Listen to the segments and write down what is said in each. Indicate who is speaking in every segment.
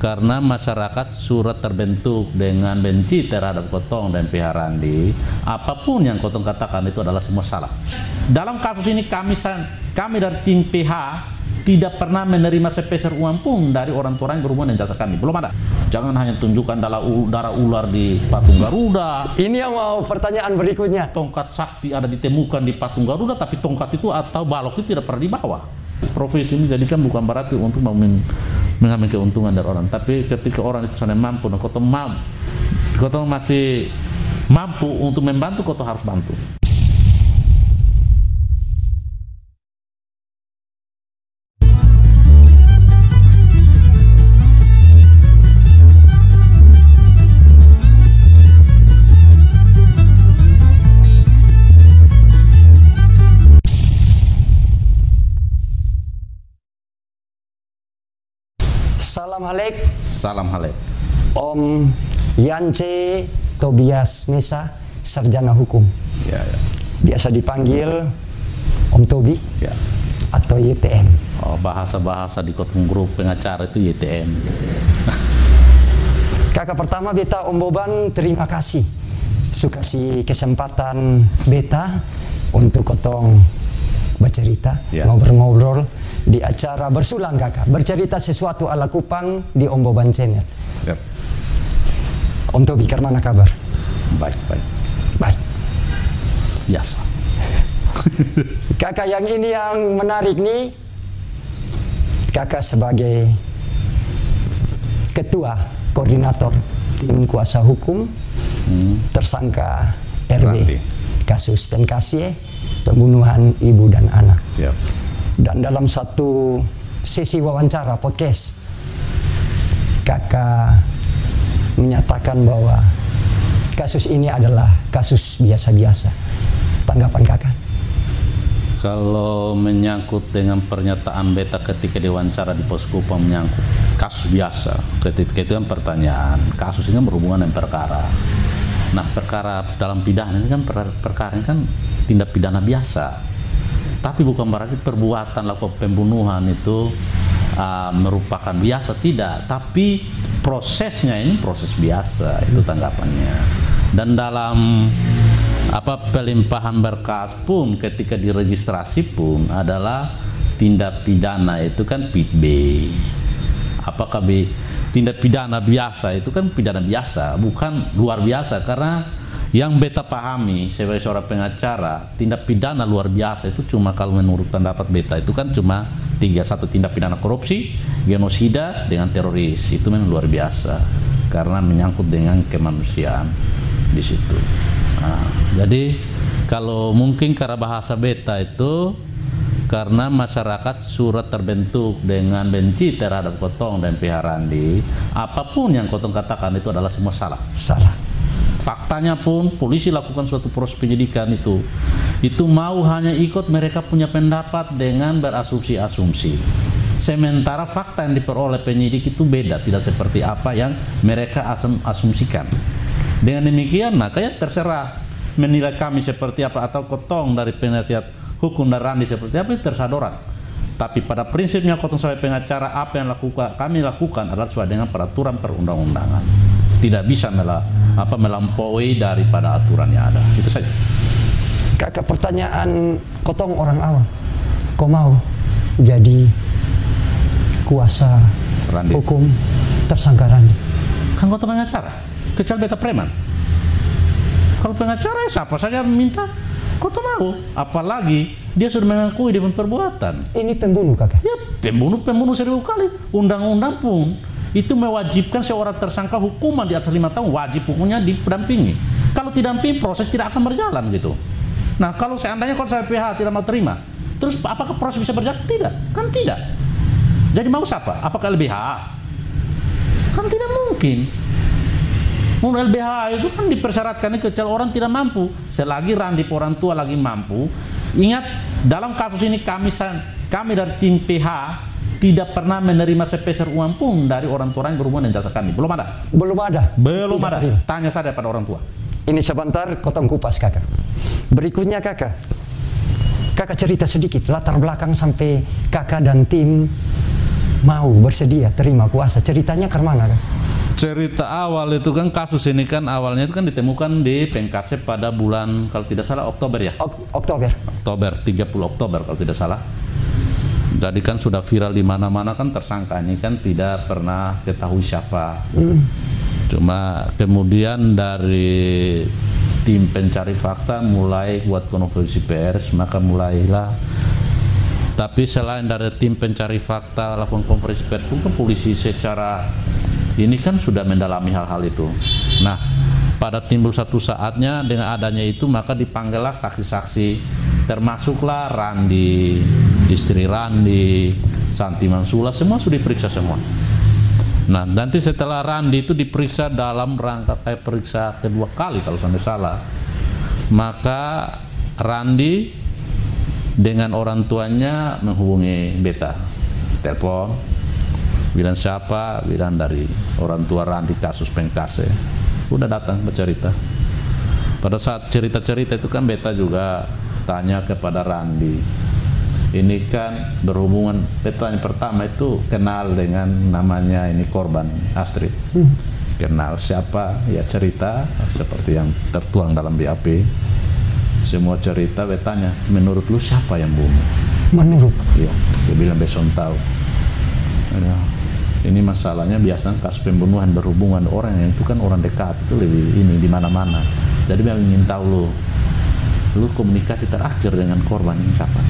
Speaker 1: Karena masyarakat surat terbentuk dengan benci terhadap Kotong dan pihak Randi, apapun yang Kotong katakan itu adalah semua salah. Dalam kasus ini kami dari tim PH tidak pernah menerima sepeser uang pun dari orang tua yang berhubungan dengan jasa kami. Belum ada. Jangan hanya tunjukkan darah ular di patung Garuda.
Speaker 2: Ini yang mau pertanyaan berikutnya.
Speaker 1: Tongkat sakti ada ditemukan di patung Garuda, tapi tongkat itu atau balok itu tidak pernah dibawa. Profesi ini jadikan bukan berarti untuk mengambil keuntungan dari orang, tapi ketika orang itu sana mampu, nah Kotong masih mampu untuk membantu, Kotong harus bantu.
Speaker 2: Salam Halek.
Speaker 1: Salam Halek.
Speaker 2: Om Yance Tobias Mesa, sarjana hukum.
Speaker 1: Ya, ya.
Speaker 2: Biasa dipanggil Om Tobi,
Speaker 1: ya,
Speaker 2: atau YTM.
Speaker 1: Oh, bahasa-bahasa di Kotong Grup pengacara itu YTM.
Speaker 2: Kakak pertama beta Om Boban, terima kasih suka si kesempatan beta untuk Kotong bercerita,
Speaker 1: ya,
Speaker 2: ngobrol-ngobrol di acara Bersulang Kakak, bercerita sesuatu ala Kupang di Om Boban Channel.
Speaker 1: Yep.
Speaker 2: Om Tobi, mana kabar?
Speaker 1: Baik, baik.
Speaker 2: Baik.
Speaker 1: Biasa.
Speaker 2: Kakak yang ini yang menarik nih, Kakak sebagai ketua koordinator tim kuasa hukum tersangka RB kasus Penkasie, pembunuhan ibu dan anak.
Speaker 1: Yep.
Speaker 2: Dan dalam satu sesi wawancara podcast, Kakak menyatakan bahwa kasus ini adalah kasus biasa-biasa. Tanggapan Kakak?
Speaker 1: Kalau menyangkut dengan pernyataan beta ketika diwawancara di Poskupang menyangkut kasus biasa, ketika itu kan pertanyaan, kasus ini berhubungan dengan perkara. Nah, perkara dalam pidana ini kan perkara ini kan tindak pidana biasa. Tapi bukan berarti perbuatan lakukan pembunuhan itu merupakan biasa, tidak. Tapi prosesnya ini proses biasa, itu tanggapannya. Dan dalam pelimpahan berkas pun ketika diregistrasi pun adalah tindak pidana itu kan PID B. Apakah B tindak pidana biasa itu kan pidana biasa, bukan luar biasa, karena yang beta pahami sebagai seorang pengacara, tindak pidana luar biasa itu cuma kalau menurut pendapat beta itu kan cuma 31 tindak pidana korupsi, genosida dengan teroris, itu memang luar biasa karena menyangkut dengan kemanusiaan di situ. Nah, jadi kalau mungkin karena bahasa beta itu karena masyarakat surat terbentuk dengan benci terhadap Kotong dan pihak Randi, apapun yang Kotong katakan itu adalah semua salah.
Speaker 2: Salah.
Speaker 1: Faktanya pun polisi lakukan suatu proses penyidikan itu mau hanya ikut mereka punya pendapat dengan berasumsi-asumsi. Sementara fakta yang diperoleh penyidik itu beda, tidak seperti apa yang mereka asumsikan. Dengan demikian, makanya terserah menilai kami seperti apa atau Kotong dari penasihat hukum dan Randi seperti apa, itu terserah orang. Tapi pada prinsipnya Kotong sebagai pengacara, apa yang kami lakukan adalah sesuai dengan peraturan perundang-undangan. Tidak bisa melampaui daripada aturan yang ada. Itu saja.
Speaker 2: Kakak, pertanyaan Kotong orang awam, kok mau jadi kuasa
Speaker 1: Randi,
Speaker 2: hukum tersangka Randi?
Speaker 1: Kan Kotong pengacara, kecuali beta preman. Kalau pengacara siapa saja minta, Kotong mau. Apalagi dia sudah mengakui dengan perbuatan.
Speaker 2: Ini pembunuh Kakak?
Speaker 1: Ya, pembunuh 1000 kali. Undang-undang pun itu mewajibkan seorang tersangka hukuman di atas 5 tahun, wajib hukumnya didampingi. Kalau tidak dampingi, proses tidak akan berjalan gitu. Nah, kalau seandainya kalau saya PH tidak mau terima, terus apakah proses bisa berjalan? Tidak, kan tidak. Jadi mau siapa? Apakah LBH? Kan tidak mungkin. LBH itu kan dipersyaratkan kecuali orang tidak mampu. Selagi Randi orang tua lagi mampu. Ingat, dalam kasus ini kami dari tim PH tidak pernah menerima sepeser uang pun dari orang tua yang berhubungan dengan jasa kami. Belum ada.
Speaker 2: Belum ada.
Speaker 1: Belum ada. Tanya saja pada orang tua.
Speaker 2: Ini sebentar Kotong kupas Kakak. Berikutnya Kakak cerita sedikit latar belakang sampai Kakak dan tim mau bersedia terima kuasa? Ceritanya ke mana kan?
Speaker 1: Cerita awal itu kan, kasus ini kan awalnya itu kan ditemukan di Pengkase pada bulan kalau tidak salah Oktober ya.
Speaker 2: Oktober.
Speaker 1: 30 Oktober kalau tidak salah. Jadi kan sudah viral di mana-mana kan, tersangka ini kan tidak pernah ketahui siapa. Cuma kemudian dari tim pencari fakta mulai buat konferensi pers, maka mulailah. Tapi selain dari tim pencari fakta lakukan konferensi pers pun kan polisi secara ini kan sudah mendalami hal-hal itu. Nah, pada timbul satu saatnya dengan adanya itu maka dipanggillah saksi-saksi, termasuklah Randi, istri Randi, Santi Mansula, semua sudah diperiksa semua. Nah, nanti setelah Randi itu diperiksa dalam rangka kayak periksa kedua kali kalau sampai salah, maka Randi dengan orang tuanya menghubungi Beta, telepon, bilang siapa, bilang dari orang tua Randi kasus Pengkase. Udah datang bercerita. Pada saat cerita-cerita itu kan Beta juga tanya kepada Randi, ini kan berhubungan, Beta yang pertama itu kenal dengan namanya ini korban Astrid, kenal siapa, ya cerita seperti yang tertuang dalam BAP, semua cerita. Betanya, menurut lu siapa yang bunuh?
Speaker 2: Menurut?
Speaker 1: Iya, dia bilang besok tahu. Ini masalahnya biasanya kasus pembunuhan berhubungan orang yang itu kan orang dekat itu lebih ini di mana-mana. Jadi memang ingin tahu lu komunikasi terakhir dengan korban ini kapan?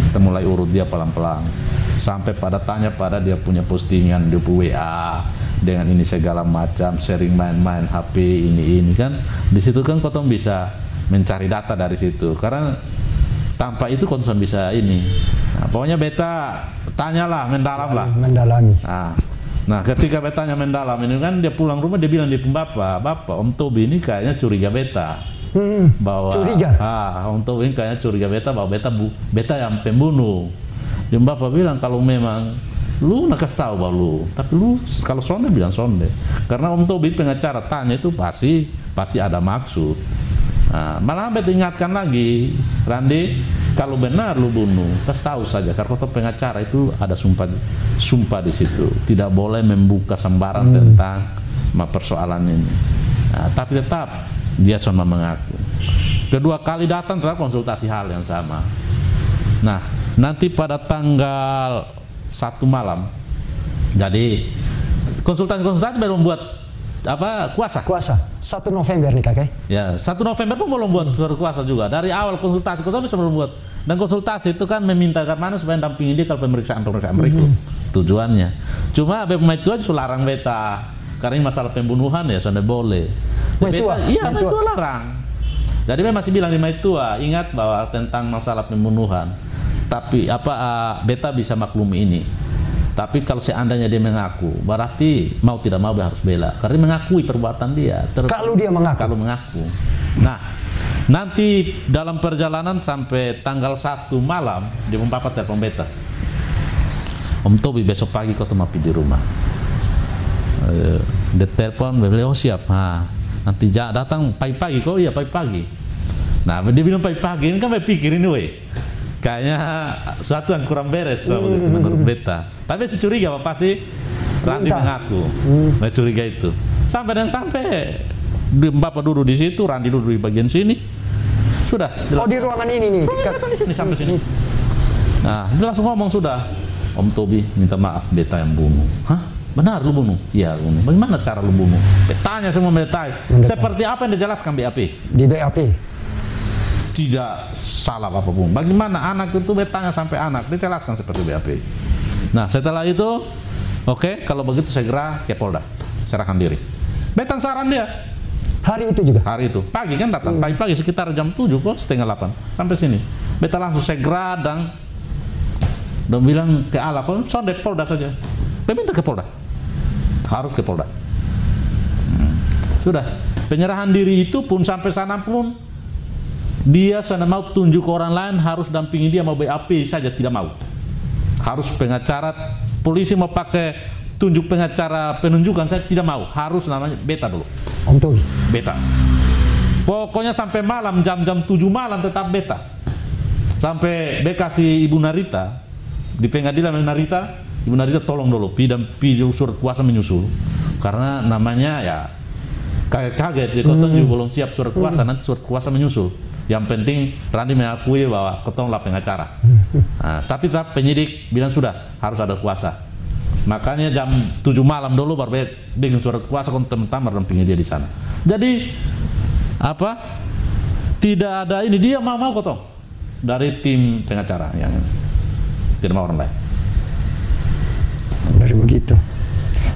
Speaker 1: Kita mulai urut dia pelan-pelan sampai pada tanya pada dia punya postingan di WA dengan ini segala macam, sering main-main HP ini kan. Di situ kan kotong bisa mencari data dari situ, karena tanpa itu kotong bisa ini. Nah, pokoknya Beta tanyalah, mendalam lah.
Speaker 2: Mendalami.
Speaker 1: Nah, ketika Betanya mendalam ini kan, dia pulang rumah dia bilang di bapak, Om Tobi ini kayaknya curiga Beta. Bahwa
Speaker 2: curiga?
Speaker 1: Om Tobi ini kayaknya curiga Beta bahwa Beta yang pembunuh. Dia bapak bilang kalau memang lu nak kasih tahu bahwa lu, tapi lu kalau sonde bilang sonde. Karena Om Tobi pengacara tanya itu pasti ada maksud. Nah, malah Beta ingatkan lagi, Randi, kalau benar lu bunuh, kasih tahu saja. Karena kota pengacara itu ada sumpah di situ, tidak boleh membuka sembarang tentang persoalan ini. Nah, tapi tetap dia sama mengaku. Kedua kali datang tetap konsultasi hal yang sama. Nah, nanti pada tanggal 1 malam, jadi konsultasi belum buat kuasa
Speaker 2: 1 November nih kakek
Speaker 1: ya. 1 November pun belum buat surat kuasa juga. Dari awal konsultasi belum buat, dan konsultasi itu kan meminta mana supaya dampingi dia kalau pemeriksaan berikut tujuannya. Cuma Beta itu aja larang Beta karena ini masalah pembunuhan ya, sudah boleh Beta, iya Beta larang. Jadi Beta masih bilang di Maitua, ingat bahwa tentang masalah pembunuhan, tapi Beta bisa maklumi ini. Tapi kalau seandainya dia mengaku, berarti mau tidak mau dia harus bela, karena mengakui perbuatan dia.
Speaker 2: Kalau dia mengaku.
Speaker 1: Kalau mengaku. Nah, nanti dalam perjalanan sampai tanggal 1 malam, dia Papa telepon Beta. Om Tobi besok pagi kau temapi di rumah. Dia telepon, bilang, oh siap. Nanti datang pagi-pagi, kau iya pagi-pagi. Nah, dia bilang pagi-pagi, ini kan pikirin weh. Kayaknya sesuatu yang kurang beres menurut Beta. Tapi saya curiga pasti Randi mengaku, saya curiga itu. Sampai Bapak duduk di situ, Randi duduk di bagian sini. Sudah.
Speaker 2: Oh, di ruangan ini nih.
Speaker 1: Di sini sampai sini. Nah, dia langsung ngomong sudah. Om Tobi minta maaf, Beta yang bunuh. Hah? Benar lu bunuh? Iya, bunuh. Bagaimana cara lu bunuh? Tanya semua detail. Seperti apa yang dijelaskan BAP? Di
Speaker 2: BAP.
Speaker 1: Tidak salah apapun. Bagaimana anak itu bertanya sampai anak, dijelaskan seperti BAP. Nah, setelah itu, oke, kalau begitu segera ke Polda, serahkan diri. Beta saran dia.
Speaker 2: Hari itu juga?
Speaker 1: Hari itu, pagi kan datang, pagi-pagi sekitar jam 7 kok, setengah 8, sampai sini. Beta langsung segera dan bilang ke Ala, sonde Polda saja. Dia minta ke Polda, harus ke Polda. Sudah, penyerahan diri itu pun sampai sana pun, dia sana mau tunjuk ke orang lain, harus dampingi dia, mau BAP saja tidak mau. Harus pengacara, polisi mau pakai tunjuk pengacara penunjukan, saya tidak mau. Harus namanya Beta dulu.
Speaker 2: Om Tobi.
Speaker 1: Beta. Pokoknya sampai malam, jam-jam 7 malam tetap Beta. Sampai kasih Ibu Narita, di pengadilan Narita, Ibu Narita tolong dulu, surat kuasa menyusul, karena namanya ya kaget, jadi Kotong juga belum siap surat kuasa, nanti surat kuasa menyusul. Yang penting Randi mengakui bahwa Kotong lah pengacara. Nah, tapi penyidik bilang sudah harus ada kuasa. Makanya jam 7 malam dulu baru bikin surat kuasa, teman-teman dampingi dia di sana. Jadi apa? Tidak ada ini, dia mau Kotong dari tim pengacara yang tidak mau orang lain.
Speaker 2: Dari begitu.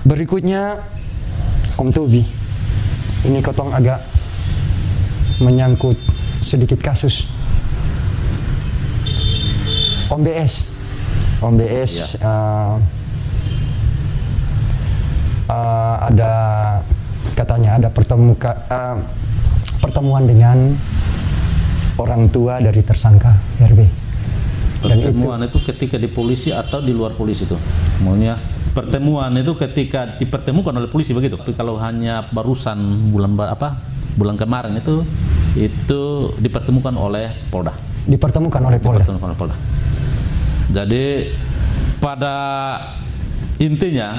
Speaker 2: Berikutnya Om Tobi, ini Kotong agak menyangkut sedikit kasus Om BS ya. Ada katanya ada pertemuan dengan orang tua dari tersangka RB.
Speaker 1: Pertemuan itu ketika di polisi atau di luar polisi tuh? Maunya pertemuan itu ketika dipertemukan oleh polisi begitu. Tapi kalau hanya barusan bulan kemarin itu dipertemukan oleh Polda.
Speaker 2: Dipertemukan oleh Polda.
Speaker 1: Jadi pada intinya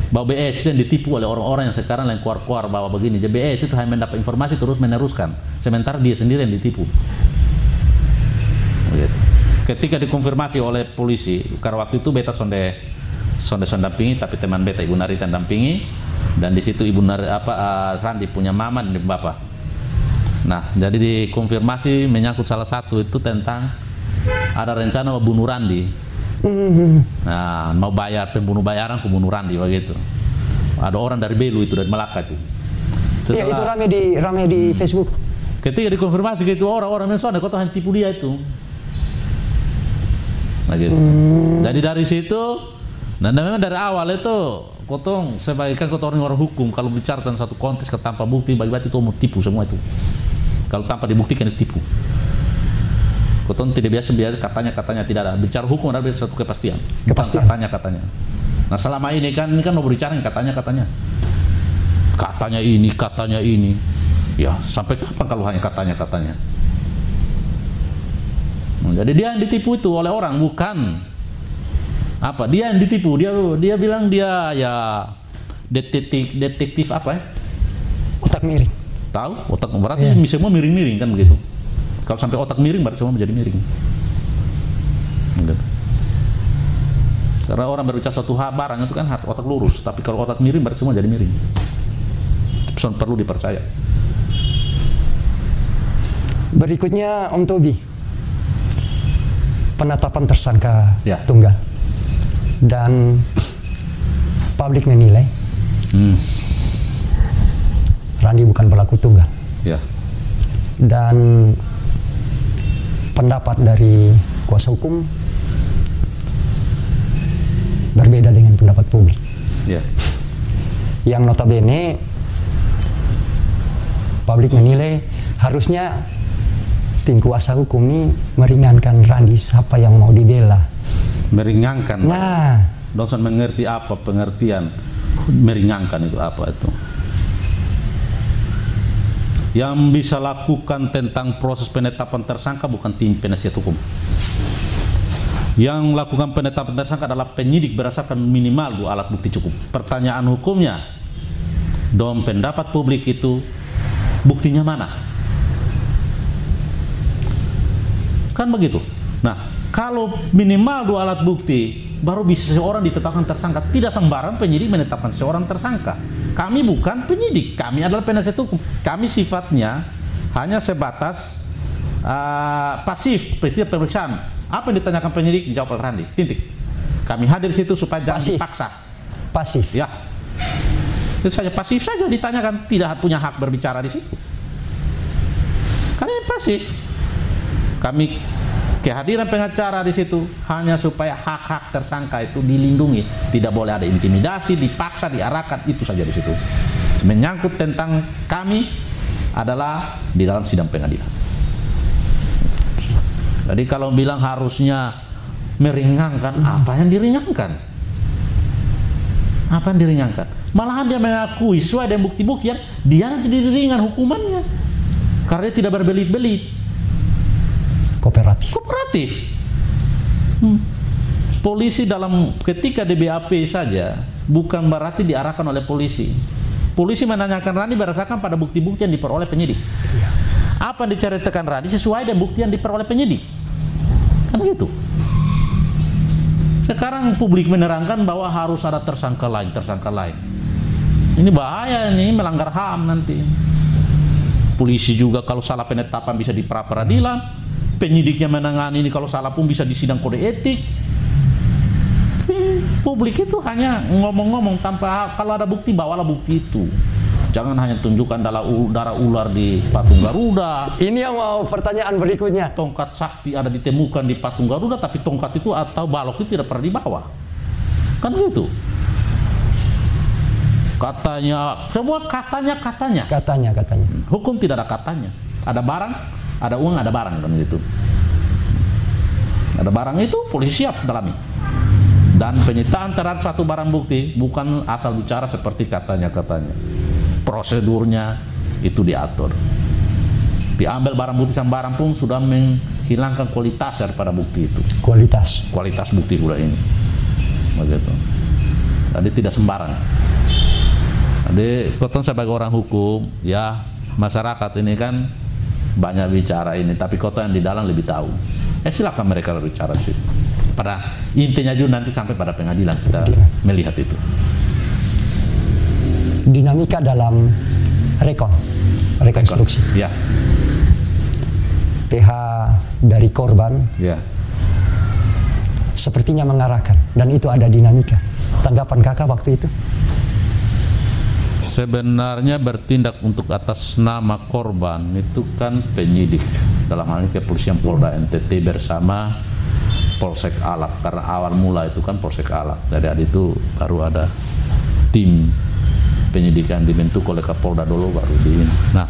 Speaker 1: bahwa BS yang ditipu oleh orang-orang yang sekarang yang keluar-keluar bahwa begini. Jadi BS itu hanya mendapat informasi terus meneruskan, sementara dia sendiri yang ditipu. Begitu. Ketika dikonfirmasi oleh polisi, karena waktu itu beta sonde dampingi, tapi teman beta Ibu Narita dampingi, dan di situ Ibu Randi punya mama dan bapak. Nah, jadi dikonfirmasi menyangkut salah satu itu tentang ada rencana mau bunuh Randi. Nah, mau bayar pembunuh bayaran ke bunuh Randi begitu. Ada orang dari Belu itu, dari Malaka itu.
Speaker 2: Iya, itu rame di Facebook.
Speaker 1: Ketika dikonfirmasi ke itu orang mensoalnya kau tahan tipu dia itu. Nah, gitu. Jadi dari situ, dan memang dari awal itu Kotong sebagai orang hukum, kalau bicara tentang satu konteks tanpa bukti bagi-bagi itu mau tipu semua itu. Kalau tanpa dibuktikan itu tipu. Kotong tidak biasa katanya tidak ada. Bicara hukum ada satu kepastian. Katanya. Nah, selama ini kan mau bicara katanya. Katanya ini. Ya, sampai kapan kalau hanya katanya. Jadi dia yang ditipu itu oleh orang, bukan apa? Dia yang ditipu. Dia bilang dia ya detektif apa ya?
Speaker 2: Otak miring.
Speaker 1: Tahu? Otak berarti semua miring-miring kan begitu. Kalau sampai otak miring berarti semua menjadi miring. Gitu. Karena orang berbicara suatu barang itu kan harus otak lurus, tapi kalau otak miring berarti semua jadi miring. Itu perlu dipercaya.
Speaker 2: Berikutnya Om Tobi, penetapan tersangka tunggal, dan publik menilai Randi bukan pelaku tunggal. Dan pendapat dari kuasa hukum berbeda dengan pendapat publik. Yang notabene publik menilai harusnya tim kuasa hukum ini meringankan Randi, siapa yang mau dibela.
Speaker 1: Meringankan.
Speaker 2: Nah,
Speaker 1: dosen mengerti apa pengertian meringankan itu apa itu? Yang bisa lakukan tentang proses penetapan tersangka bukan tim penasihat hukum. Yang lakukan penetapan tersangka adalah penyidik berdasarkan minimal 2 alat bukti cukup. Pertanyaan hukumnya, dong pendapat publik itu buktinya mana? Kan begitu. Nah, kalau minimal 2 alat bukti baru bisa seseorang ditetapkan tersangka. Tidak sembarang penyidik menetapkan seorang tersangka. Kami bukan penyidik, kami adalah penasihat hukum. Kami sifatnya hanya sebatas pasif, pemeriksaan. Apa yang ditanyakan penyidik dijawab oleh Randi. Titik. Kami hadir di situ supaya jangan dipaksa.
Speaker 2: Pasif.
Speaker 1: Ya. Itu saja, pasif saja ditanyakan, tidak punya hak berbicara di situ. Kalian pasif. Kami kehadiran pengacara di situ hanya supaya hak-hak tersangka itu dilindungi, tidak boleh ada intimidasi, dipaksa, diarahkan, itu saja di situ. Menyangkut tentang kami adalah di dalam sidang pengadilan. Jadi kalau bilang harusnya meringankan, apa yang diringankan? Apa yang diringankan? Malahan dia mengakui sesuai dengan bukti-bukti dia nanti diringan hukumannya karena dia tidak berbelit-belit.
Speaker 2: Kooperatif.
Speaker 1: polisi ketika di BAP saja bukan berarti diarahkan oleh polisi. Polisi menanyakan Randi berdasarkan pada bukti-bukti yang diperoleh penyidik. Apa yang diceritakan Randi sesuai dengan bukti yang diperoleh penyidik. Kan gitu. Sekarang publik menerangkan bahwa harus ada tersangka lain. Ini bahaya, ini melanggar HAM nanti. Polisi juga kalau salah penetapan bisa di pra peradilan. Penyidiknya menangani ini kalau salah pun bisa disidang kode etik. Publik itu hanya ngomong-ngomong tanpa, kalau ada bukti bawalah bukti itu. Jangan hanya tunjukkan darah ular di patung Garuda.
Speaker 2: Ini yang mau pertanyaan berikutnya.
Speaker 1: Tongkat sakti ada ditemukan di patung Garuda, tapi tongkat itu atau balok itu tidak pernah dibawa. Kan gitu. Katanya, semua katanya.
Speaker 2: Katanya.
Speaker 1: Hukum tidak ada katanya. Ada barang, ada uang, ada barang kan gitu. Ada barang itu polisi siap dalami. Dan penyitaan terhadap satu barang bukti bukan asal bicara seperti katanya. Prosedurnya itu diatur. Diambil barang bukti sama barang pun sudah menghilangkan kualitas daripada bukti itu. Kualitas bukti pula ini. Begitu. Jadi tidak sembarang. Jadi Koton sebagai orang hukum, ya masyarakat ini kan banyak bicara ini, tapi Koton yang di dalam lebih tahu. Silakan mereka berbicara sih. Pada intinya juga nanti sampai pada pengadilan kita melihat itu.
Speaker 2: Dinamika dalam rekonstruksi.
Speaker 1: Ya.
Speaker 2: PH dari korban.
Speaker 1: Ya.
Speaker 2: Sepertinya mengarahkan, dan itu ada dinamika. Tanggapan kakak waktu itu?
Speaker 1: Sebenarnya bertindak untuk atas nama korban itu kan penyidik, dalam hal ini kepolisian Polda NTT bersama Polsek Alak, karena awal mula itu kan Polsek Alak. Jadi itu baru ada tim penyidikan dibentuk oleh Kapolda dulu baru di ini. Nah,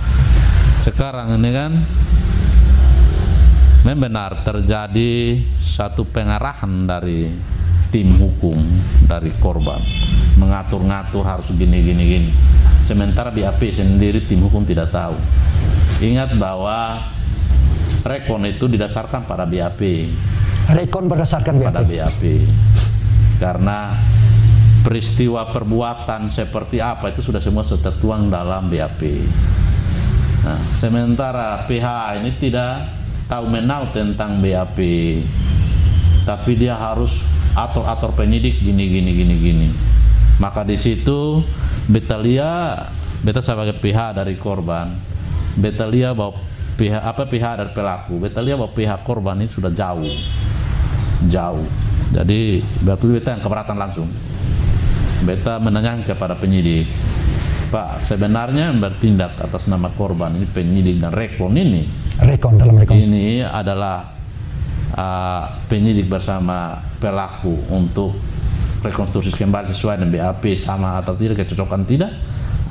Speaker 1: sekarang ini kan benar terjadi satu pengarahan dari tim hukum dari korban, mengatur-ngatur harus gini. Sementara BAP sendiri tim hukum tidak tahu. Ingat bahwa rekon itu didasarkan pada BAP.
Speaker 2: Rekon berdasarkan
Speaker 1: pada BAP. Karena peristiwa perbuatan seperti apa itu sudah semua tertuang dalam BAP. Nah, sementara PH ini tidak tahu menau tentang BAP, tapi dia harus atur penyidik gini. Maka di situ beta sebagai pihak dari korban, beta lihat bahwa pihak dari pelaku, beta lihat bahwa pihak korban ini sudah jauh. Jadi beta yang keberatan langsung. Beta menanyakan kepada penyidik, Pak, sebenarnya yang bertindak atas nama korban ini penyidik dan rekon ini.
Speaker 2: Dalam rekon
Speaker 1: ini adalah penyidik bersama pelaku untuk rekonstruksi kembali sesuai dengan BAP sama atau tidak, kecocokan tidak,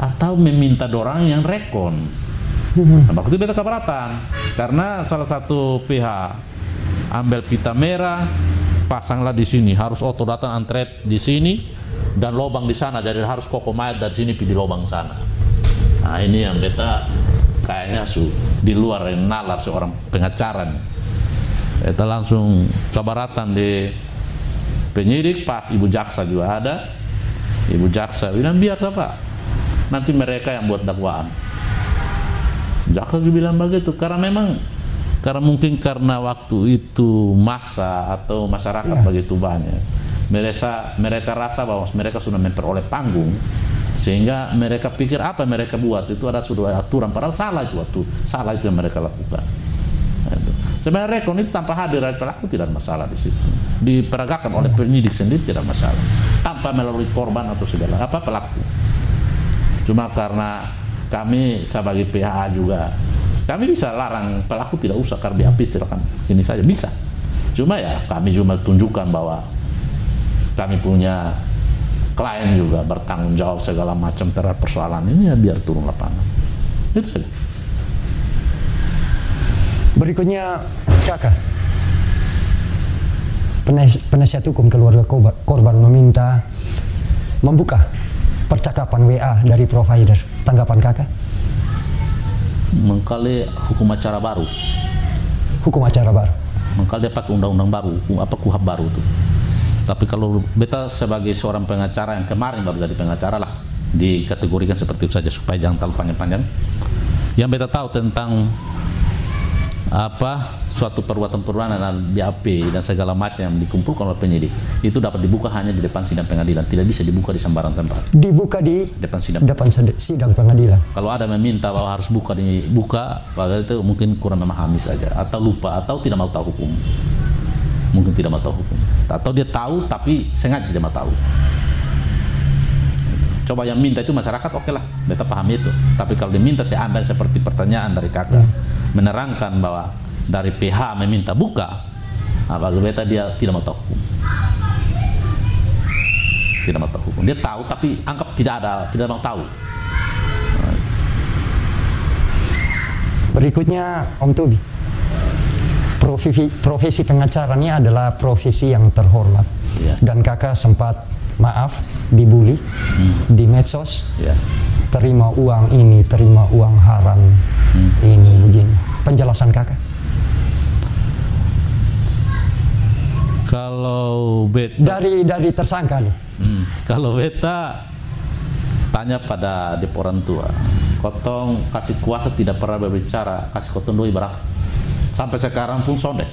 Speaker 1: atau meminta dorang yang rekon. Nah, waktu itu beta keberatan karena salah satu pihak ambil pita merah, pasanglah di sini, harus auto datang antret di sini dan lubang di sana, jadi harus koko mayat dari sini di lubang sana. Nah, ini yang beta kayaknya di luar nalar seorang pengacara. Kita langsung keberatan di penyidik, pas ibu jaksa juga ada. Ibu jaksa bilang biar Pak, nanti mereka yang buat dakwaan. Jaksa juga bilang begitu karena mungkin karena waktu itu massa atau masyarakat begitu banyak. Mereka rasa bahwa mereka sudah memperoleh panggung, sehingga mereka pikir apa mereka buat itu ada sudah aturan, padahal salah itu yang mereka lakukan. Sebenarnya rekon itu tanpa hadir dari pelaku tidak masalah di situ. Diperagakan oleh penyidik sendiri tidak masalah. Tanpa melalui korban atau segala pelaku. Cuma karena kami sebagai PHA juga, kami bisa larang pelaku tidak usah karena BAP silakan ini saja bisa. Cuma ya kami cuma tunjukkan bahwa kami punya klien juga bertanggung jawab segala macam terhadap persoalan ini, ya biar turun lapangan. Itu saja.
Speaker 2: Berikutnya kakak, penasihat hukum keluarga korban meminta membuka percakapan WA dari provider. Tanggapan kakak?
Speaker 1: Mengkali hukum acara baru.
Speaker 2: Hukum acara baru.
Speaker 1: Mengkali dia pakai undang-undang baru, KUHAP baru tuh. Tapi kalau beta sebagai seorang pengacara yang kemarin baru jadi pengacara lah, dikategorikan seperti itu saja supaya jangan terlalu panjang-panjang. Yang beta tahu tentang suatu perbuatan-perbuatan dan BAP dan segala macam yang dikumpulkan oleh penyidik itu dapat dibuka hanya di depan sidang pengadilan, tidak bisa dibuka di sembarang tempat.
Speaker 2: Dibuka di
Speaker 1: depan
Speaker 2: sidang pengadilan.
Speaker 1: Kalau ada meminta bahwa harus dibuka, itu mungkin kurang memahami saja, atau lupa, atau tidak mau tahu hukum. Mungkin tidak mau tahu hukum, atau dia tahu tapi sengaja tidak mau tahu. Coba yang minta itu masyarakat, oke lah, beta pahami itu. Tapi kalau diminta seandainya seperti pertanyaan dari kakak, menerangkan bahwa dari PH meminta buka, bagi beta dia tidak mau tahu hukum. Tidak mau tahu hukum. Dia tahu tapi anggap tidak mau tahu.
Speaker 2: Berikutnya Om Tubi, profesi pengacara ini adalah profesi yang terhormat, dan kakak sempat dibully di medsos, terima uang ini, terima uang haram ini begini. Penjelasan kakak?
Speaker 1: Kalau beta
Speaker 2: dari tersangka nih.
Speaker 1: Kalau beta tanya pada orang tua, kotong kasih kuasa tidak pernah berbicara, kasih kotong doi berapa? Sampai sekarang pun sonde.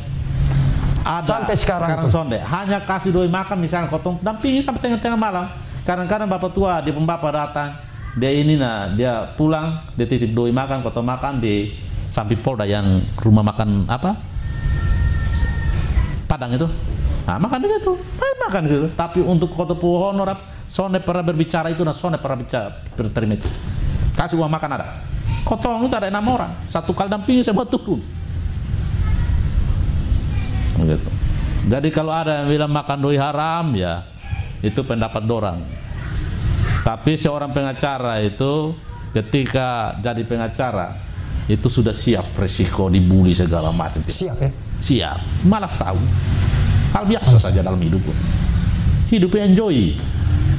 Speaker 1: Ada
Speaker 2: sampai sekarang
Speaker 1: sonde. Hanya kasih doi makan misalnya kotong dampingi sampai tengah-tengah malam. Kadang-kadang bapak tua di pembapak datang, dia pulang, dia titip doi makan, kotong makan di samping Polda yang rumah makan Padang itu. Nah, makan di situ. Makan di situ. Tapi untuk kotong honor sonde pernah berbicara itu, sonde pernah berterima itu. Kasih uang makan ada. Kotong itu ada 6 orang. Satu kali dampingi semua turun. Gitu. Jadi kalau ada yang bilang makan doi haram, ya itu pendapat dorang. Tapi seorang pengacara itu ketika jadi pengacara itu sudah siap resiko dibully segala macam.
Speaker 2: Siap ya?
Speaker 1: Siap. Malas tahu. Hal biasa saja dalam hidup. Hidup enjoy.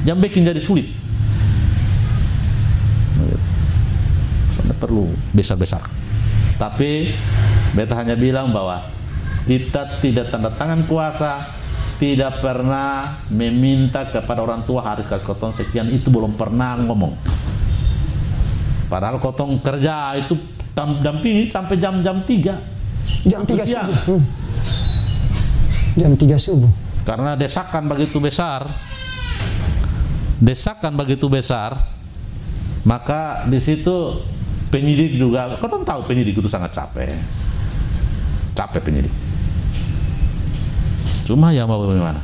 Speaker 1: Jangan bikin jadi sulit. Soalnya perlu besar-besar. Tapi beta hanya bilang bahwa kita tidak tanda tangan kuasa, tidak pernah meminta kepada orang tua harus kasih kotong sekian, itu belum pernah ngomong. Padahal kotong kerja itu dampingi sampai jam 3.
Speaker 2: Jam 3 subuh. Jam 3 subuh.
Speaker 1: Karena desakan begitu besar, maka di situ penyidik juga, kotong tahu penyidik itu sangat capek penyidik. Cuma ya mau bagaimana?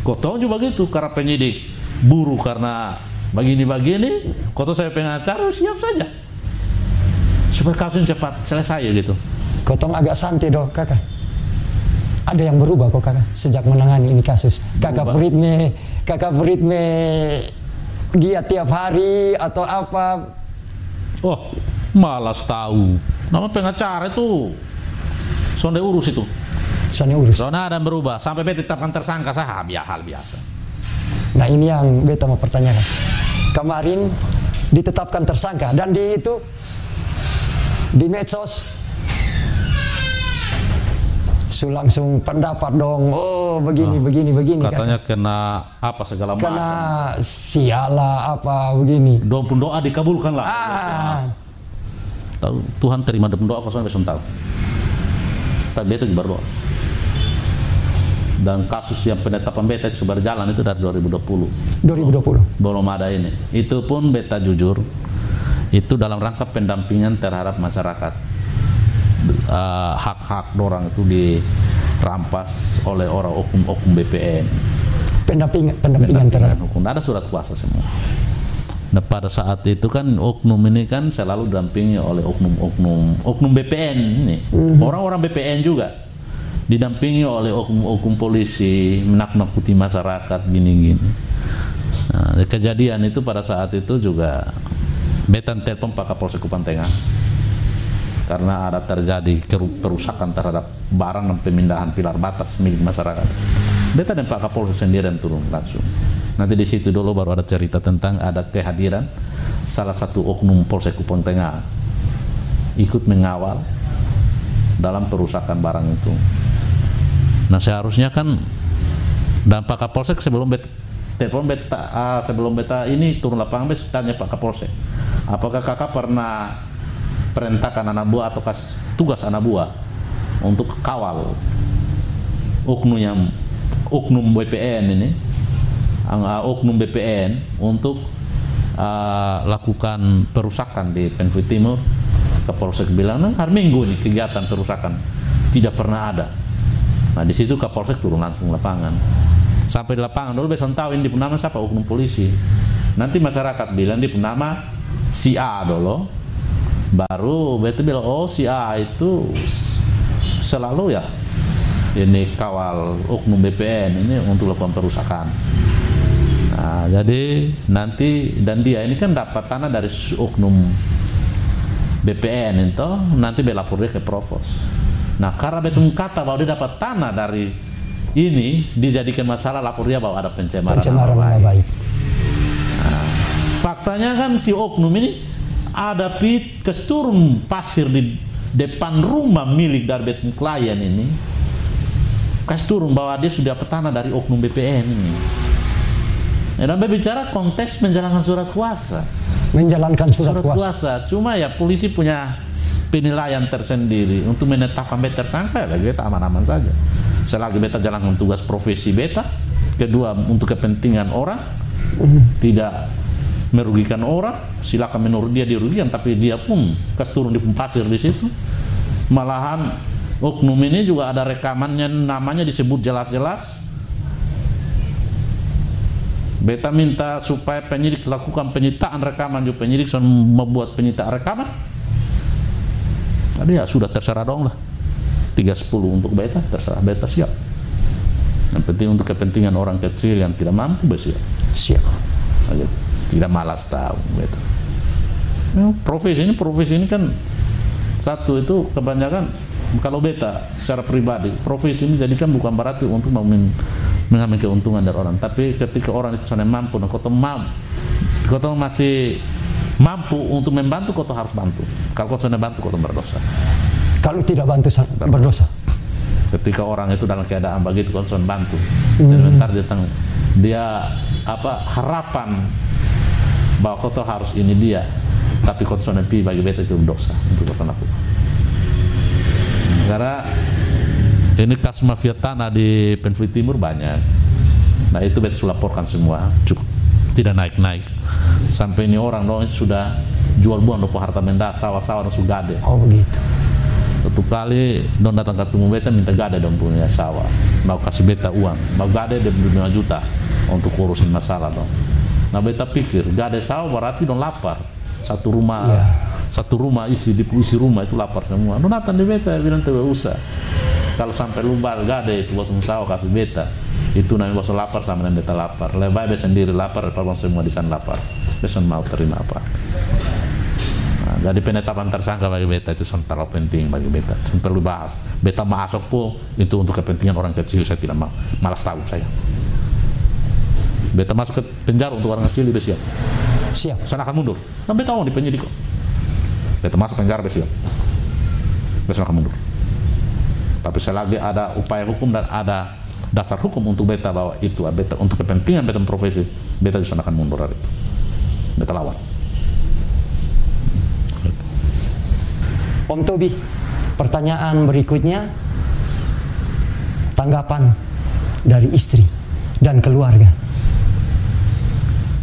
Speaker 1: Kotong juga begitu, karena penyidik buru karena begini, kotong saya pengacara siap saja supaya kasusnya cepat selesai gitu.
Speaker 2: Kotong agak santai dong kakak. Ada yang berubah kok kakak sejak menangani ini kasus? Kakak beritme giat tiap hari atau apa?
Speaker 1: Oh, malas tahu. Nama pengacara itu sonde urus itu. Soalnya ada yang berubah sampai beta tetapkan tersangka, hal biasa.
Speaker 2: Nah ini yang beta mau pertanyakan. Kemarin ditetapkan tersangka dan di medsos langsung pendapat dong. Oh begini.
Speaker 1: Katanya kena apa segala macam.
Speaker 2: Kena siala apa begini.
Speaker 1: Doa dikabulkan lah. Tahu Tuhan terima doa kosong besok tahu. Tapi beta juga berdoa. Dan kasus yang penetapan beta itu sudah berjalan itu dari 2020. Belum ada ini. Itu pun beta jujur, itu dalam rangka pendampingan terhadap masyarakat. Hak-hak orang itu dirampas oleh orang oknum BPN.
Speaker 2: Pendampingan terhadap
Speaker 1: hukum. Ada surat kuasa semua. Nah pada saat itu kan oknum ini kan selalu didampingi oleh oknum BPN ini. Orang-orang BPN juga didampingi oleh oknum polisi, menakut-nakuti masyarakat gini-gini. Nah, kejadian itu pada saat itu juga beta telepon Pak Kapolsek Kupang Tengah karena ada terjadi perusakan terhadap barang dan pemindahan pilar batas milik masyarakat. Beta dan Pak Kapolsek sendirian turun langsung. Nanti di situ dulu baru ada cerita tentang ada kehadiran salah satu oknum Polsek Kupang Tengah ikut mengawal dalam perusakan barang itu. Nah seharusnya kan Dan Pak Kapolsek sebelum beta ini turun lapangan, beta tanya Pak Kapolsek, apakah kakak pernah perintahkan anak buah atau tugas anak buah untuk kawal oknum BPN ini, oknum BPN untuk lakukan perusakan di Penfui Timur? Kapolsek bilang, nah hari Minggu nih kegiatan perusakan tidak pernah ada. Nah di situ Kapolsek turun langsung lapangan. Sampai di lapangan dulu besok tahu ini nama siapa, oknum polisi. Nanti masyarakat bilang di nama si A dulu, baru beta bilang oh si A itu selalu ya ini kawal oknum BPN ini untuk lakukan perusakan. Nah, jadi nanti dan dia ini kan dapat tanah dari oknum BPN itu, nanti dia lapor dia ke Provos. Nah karena betul kata bahwa dia dapat tanah dari ini, dijadikan masalah, lapor dia bahwa ada pencemaran nama baik. Nah, faktanya kan si oknum ini ada kesturun pasir di depan rumah milik dari betul klien ini, kesturun bahwa dia sudah dapat tanah dari oknum BPN ini. Dan berbicara konteks menjalankan surat kuasa.
Speaker 2: Menjalankan surat
Speaker 1: kuasa. Cuma ya polisi punya penilaian tersendiri untuk menetapkan beta tersangka, ya beta aman-aman saja. Selagi beta jalankan tugas profesi beta, kedua untuk kepentingan orang, tidak merugikan orang, silakan menurut dia dirugikan, tapi dia pun turun di pasir di situ. Malahan oknum ini juga ada rekamannya, namanya disebut jelas-jelas. Beta minta supaya penyidik lakukan penyitaan rekaman, juga penyidik sudah membuat penyitaan rekaman. Jadi ya sudah terserah dong lah, 310 untuk beta, terserah beta siap. Yang penting untuk kepentingan orang kecil yang tidak mampu bersiap.
Speaker 2: Siap.
Speaker 1: Tidak malas tahu beta. Profesi ini kan satu itu kebanyakan kalau beta secara pribadi profesi ini jadikan bukan berarti untuk mengambil keuntungan dari orang, tapi ketika orang itu sudah mampu, nah kau masih mampu untuk membantu, kau harus bantu. Kalau kau sudah bantu, kau berdosa.
Speaker 2: Kalau tidak bantu, berdosa.
Speaker 1: Ketika orang itu dalam keadaan begitu, kau sudah bantu. Sebentar dia harapan bahwa kau harus ini dia, tapi kau sudah bagi beta itu dosa untuk kau lakukan. Karena ini kasus mafia tanah di Penfui Timur banyak. Nah itu beta sudah laporkan semua, cukup tidak naik-naik. Sampai ini orang dong sudah jual buang dopo harta benda, sawah-sawah sudah gade.
Speaker 2: Oh begitu.
Speaker 1: Satu kali dong datang ketemu beta minta gade dong punya sawah, mau kasih beta uang, mau gade dia 5 juta untuk urusin masalah dong. Nah beta pikir gade sawah berarti dong lapar, satu rumah isi rumah itu lapar semua. Dong datang di beta bilang tidak usah. Kalau sampai lumbal gade itu bos sawah kasih beta, itu namanya bos lapar sama dengan beta lapar. Lebih beta sendiri lapar, daripada semua di sana lapar. Beta mau terima apa? Nah, jadi penetapan tersangka bagi beta itu terlalu penting bagi beta. Perlu bahas. Beta masuk pun itu untuk kepentingan orang kecil, saya tidak mau. Malas tahu saya. Beta masuk ke penjara untuk orang kecil, beta siap.
Speaker 2: Siap.
Speaker 1: Saya akan mundur. Nah, beta mau di penyidik kok. Beta masuk penjara, beta siap. Beta akan mundur. Tapi selagi ada upaya hukum dan ada dasar hukum untuk beta bahwa itu beta untuk kepentingan beta profesi, beta bisa akan mundur dari itu. Beta lawan.
Speaker 2: Om Tobi, pertanyaan berikutnya, tanggapan dari istri dan keluarga.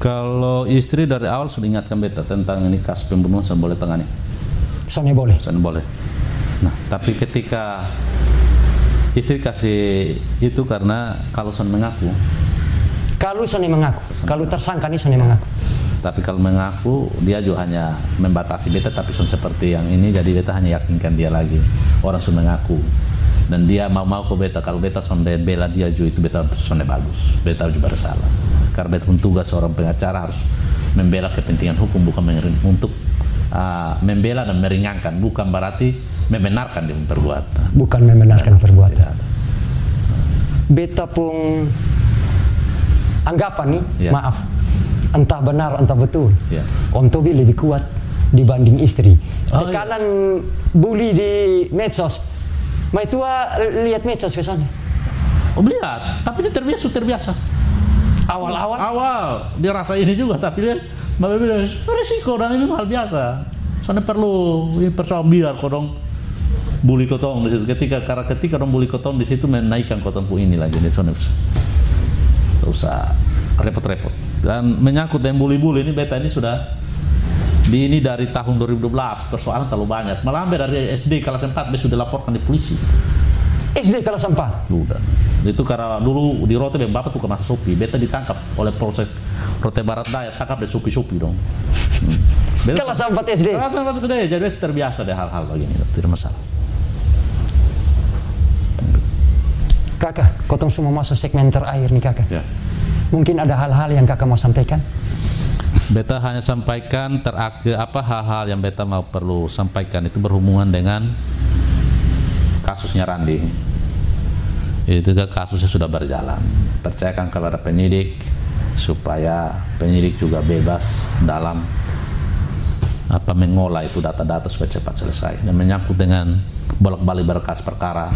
Speaker 1: Kalau istri dari awal sudah ingatkan beta tentang ini kasus pembunuhan, saya boleh tangani.
Speaker 2: Saya boleh.
Speaker 1: Nah, tapi ketika istri kasih itu karena kalau saya mengaku. Kalau tersangka ini saya mengaku. Tapi kalau mengaku dia juga hanya membatasi beta, tapi seperti yang ini jadi beta hanya yakinkan dia lagi. Orang sudah mengaku dan dia mau ke beta, kalau beta sonde bela dia juga itu beta sonde bagus. Beta juga bersalah. Karena beta tugas seorang pengacara harus membela kepentingan hukum, bukan untuk membela dan meringankan, bukan berarti membenarkan dia perbuatan.
Speaker 2: Bukan membenarkan perbuatan. Beta pun anggapan nih, maaf, entah benar entah betul. Om Tobi lebih kuat dibanding istri. Tekanan bully di medsos. Mai tua lihat medsos ke sana.
Speaker 1: lihat, tapi dia terbiasa. Awal dia rasa ini juga, tapi dia bilang resiko dan ini hal biasa. Soalnya perlu persoalan biar kodong bully kotong di situ. Ketika dong bully kotong di situ menaikkan kotong pu ini lagi. Soalnya usah repot-repot. Dan menyangkut dengan bully-bully ini beta ini sudah ini dari tahun 2012 persoalan terlalu banyak. Malah dari SD kelas 4 dia sudah laporkan di polisi.
Speaker 2: SD kelas 4?
Speaker 1: Sudah. Itu karena dulu di Rote bapak tuh kena Sopi, beta ditangkap oleh Polsek Rote Barat Daya, tangkap dari Sopi dong.
Speaker 2: Kelas 4 SD?
Speaker 1: Kelas 4 SD, jadi terbiasa deh hal-hal begini, tidak masalah.
Speaker 2: Kakak, kotong semua masuk segmen terakhir nih kakak.
Speaker 1: Ya.
Speaker 2: Mungkin ada hal-hal yang kakak mau sampaikan?
Speaker 1: Beta hanya sampaikan terakhir hal-hal yang beta mau perlu sampaikan itu berhubungan dengan kasusnya Randi. Itu kasusnya sudah berjalan. Percayakan kepada penyidik supaya penyidik juga bebas dalam mengolah itu data-data supaya cepat selesai. Dan menyangkut dengan bolak-balik berkas perkara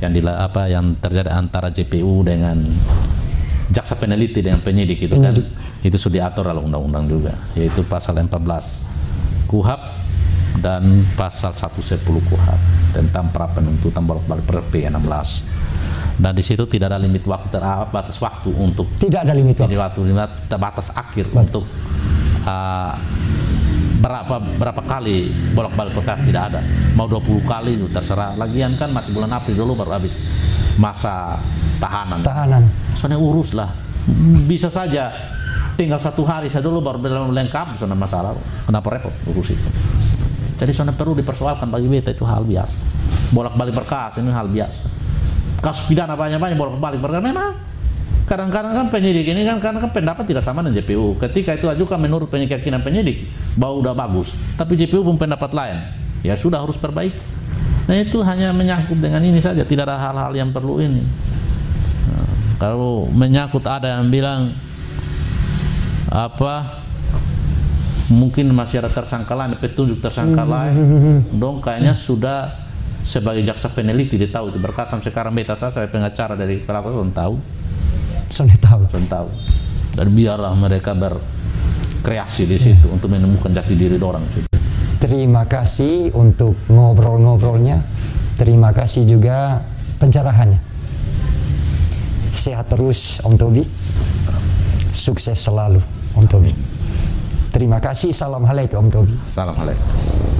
Speaker 1: yang terjadi antara JPU dengan jaksa peneliti dengan penyidik itu kan itu sudah diatur dalam undang-undang juga, yaitu pasal 14 KUHP dan pasal 110 KUHP tentang pra penuntutan bolak-balik PP 16. Dan di situ tidak ada limit waktu, batas waktu untuk
Speaker 2: limit
Speaker 1: batas akhir untuk berapa kali bolak-balik perkara, tidak ada. Mau 20 kali itu terserah. Lagian kan masih bulan April dulu baru habis masa tahanan. Soalnya urus lah. Bisa saja tinggal 1 hari saja dulu baru lengkap, soalnya masalah. Kenapa repot urus itu? Jadi soalnya perlu dipersoalkan bagi beta, itu hal biasa. Bolak-balik berkas ini hal biasa. Kasus pidana banyak-banyak bolak-balik perkara memang. Kadang-kadang kan penyidik ini kan karena kan pendapat tidak sama dengan JPU. Ketika itu ajukan menurut keyakinan penyidik bahwa udah bagus, tapi JPU pun pendapat lain. Ya sudah harus perbaiki. Nah itu hanya menyangkut dengan ini saja, tidak ada hal-hal yang perlu ini. Nah, kalau menyangkut ada yang bilang mungkin masih ada tersangka lain, petunjuk tersangka lain, dong kayaknya sudah sebagai jaksa peneliti dia tahu itu berkas. Sekarang beta saya pengacara dari pelaku tahu. Dan biarlah mereka berkreasi di situ untuk menemukan jati diri orang.
Speaker 2: Terima kasih untuk ngobrol-ngobrolnya. Terima kasih juga pencerahannya. Sehat terus Om Tobi. Sukses selalu Om Tobi. Terima kasih. Assalamualaikum Om Tobi.
Speaker 1: Assalamualaikum.